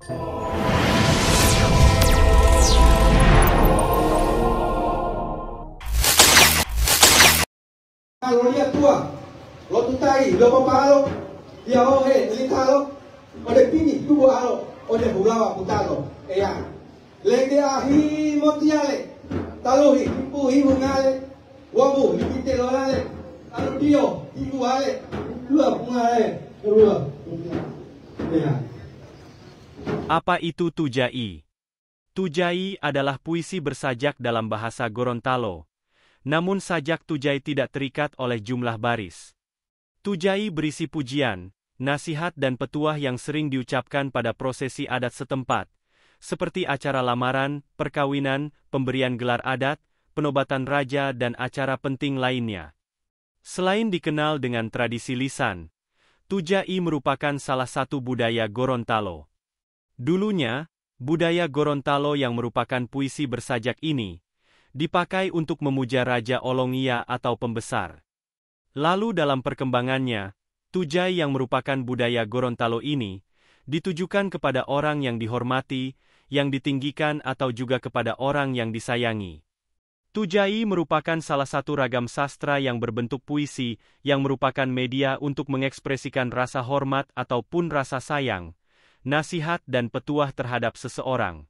Kalau lihat tua, lo tutai, lo papalo, dia oke, linkalo, ode pini, tubuh alo, ode hulawa putalo, ya. Lege ahi motiale, talohi, ibu ngale, wabu, libite lorale, alo dio, ibu ale, dua pungale, dua, ya. Apa itu Tujai? Tujai adalah puisi bersajak dalam bahasa Gorontalo. Namun sajak Tujai tidak terikat oleh jumlah baris. Tujai berisi pujian, nasihat dan petuah yang sering diucapkan pada prosesi adat setempat, seperti acara lamaran, perkawinan, pemberian gelar adat, penobatan raja dan acara penting lainnya. Selain dikenal dengan tradisi lisan, Tujai merupakan salah satu budaya Gorontalo. Dulunya, budaya Gorontalo yang merupakan puisi bersajak ini dipakai untuk memuja Raja Olongia atau pembesar. Lalu dalam perkembangannya, Tujai yang merupakan budaya Gorontalo ini ditujukan kepada orang yang dihormati, yang ditinggikan atau juga kepada orang yang disayangi. Tujai merupakan salah satu ragam sastra yang berbentuk puisi yang merupakan media untuk mengekspresikan rasa hormat ataupun rasa sayang, nasihat dan petuah terhadap seseorang.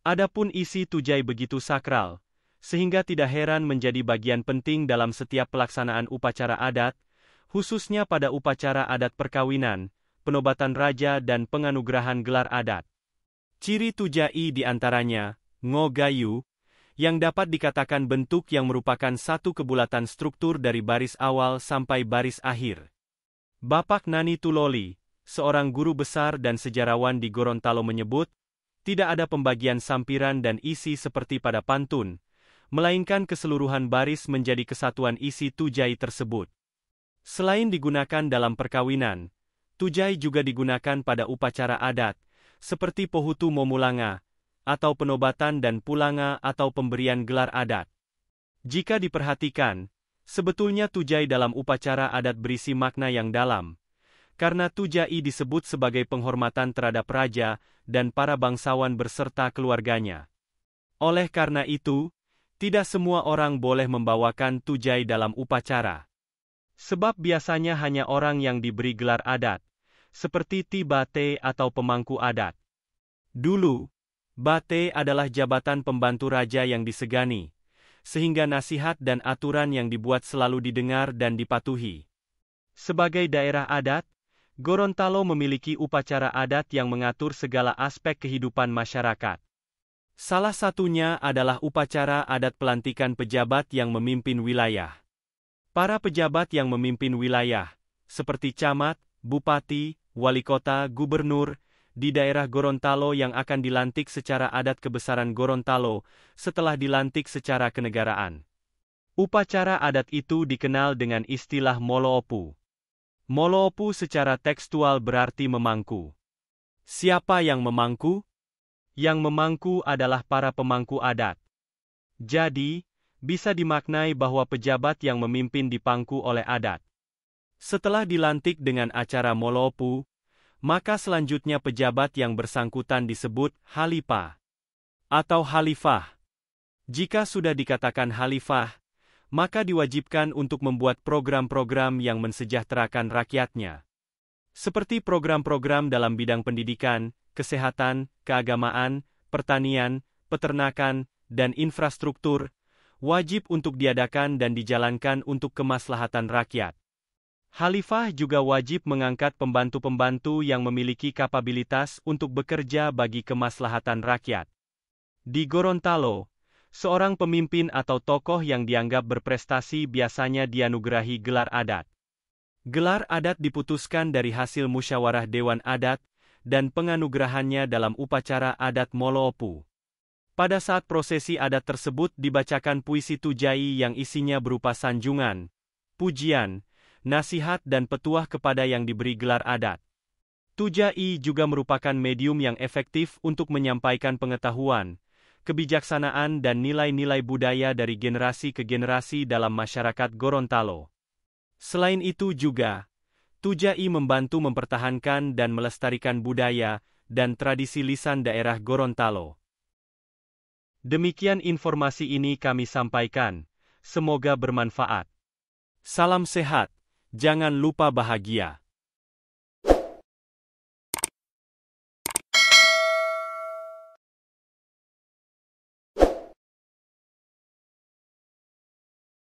Adapun isi Tujai begitu sakral, sehingga tidak heran menjadi bagian penting dalam setiap pelaksanaan upacara adat, khususnya pada upacara adat perkawinan, penobatan raja dan penganugerahan gelar adat. Ciri Tujai diantaranya, ngogayu, yang dapat dikatakan bentuk yang merupakan satu kebulatan struktur dari baris awal sampai baris akhir. Bapak Nani Tuloli, seorang guru besar dan sejarawan di Gorontalo menyebut, tidak ada pembagian sampiran dan isi seperti pada pantun, melainkan keseluruhan baris menjadi kesatuan isi Tujai tersebut. Selain digunakan dalam perkawinan, Tujai juga digunakan pada upacara adat, seperti Pohutu Momulanga, atau penobatan dan pulanga atau pemberian gelar adat. Jika diperhatikan, sebetulnya Tujai dalam upacara adat berisi makna yang dalam, karena Tujai disebut sebagai penghormatan terhadap raja dan para bangsawan berserta keluarganya. Oleh karena itu, tidak semua orang boleh membawakan Tujai dalam upacara. Sebab biasanya hanya orang yang diberi gelar adat, seperti Ti Bate atau pemangku adat. Dulu, Bate adalah jabatan pembantu raja yang disegani, sehingga nasihat dan aturan yang dibuat selalu didengar dan dipatuhi. Sebagai daerah adat, Gorontalo memiliki upacara adat yang mengatur segala aspek kehidupan masyarakat. Salah satunya adalah upacara adat pelantikan pejabat yang memimpin wilayah. Para pejabat yang memimpin wilayah, seperti camat, bupati, wali kota, gubernur, di daerah Gorontalo yang akan dilantik secara adat kebesaran Gorontalo setelah dilantik secara kenegaraan. Upacara adat itu dikenal dengan istilah moloopu. Moloopu secara tekstual berarti memangku. Siapa yang memangku? Yang memangku adalah para pemangku adat. Jadi, bisa dimaknai bahwa pejabat yang memimpin dipangku oleh adat. Setelah dilantik dengan acara moloopu, maka selanjutnya pejabat yang bersangkutan disebut halifah atau halifah. Jika sudah dikatakan halifah, maka diwajibkan untuk membuat program-program yang mensejahterakan rakyatnya. Seperti program-program dalam bidang pendidikan, kesehatan, keagamaan, pertanian, peternakan, dan infrastruktur, wajib untuk diadakan dan dijalankan untuk kemaslahatan rakyat. Halifah juga wajib mengangkat pembantu-pembantu yang memiliki kapabilitas untuk bekerja bagi kemaslahatan rakyat. Di Gorontalo, seorang pemimpin atau tokoh yang dianggap berprestasi biasanya dianugerahi gelar adat. Gelar adat diputuskan dari hasil musyawarah Dewan Adat, dan penganugerahannya dalam upacara adat moloopu. Pada saat prosesi adat tersebut dibacakan puisi Tujai yang isinya berupa sanjungan, pujian, nasihat dan petuah kepada yang diberi gelar adat. Tujai juga merupakan medium yang efektif untuk menyampaikan pengetahuan, kebijaksanaan dan nilai-nilai budaya dari generasi ke generasi dalam masyarakat Gorontalo. Selain itu juga, Tujai membantu mempertahankan dan melestarikan budaya dan tradisi lisan daerah Gorontalo. Demikian informasi ini kami sampaikan, semoga bermanfaat. Salam sehat, jangan lupa bahagia.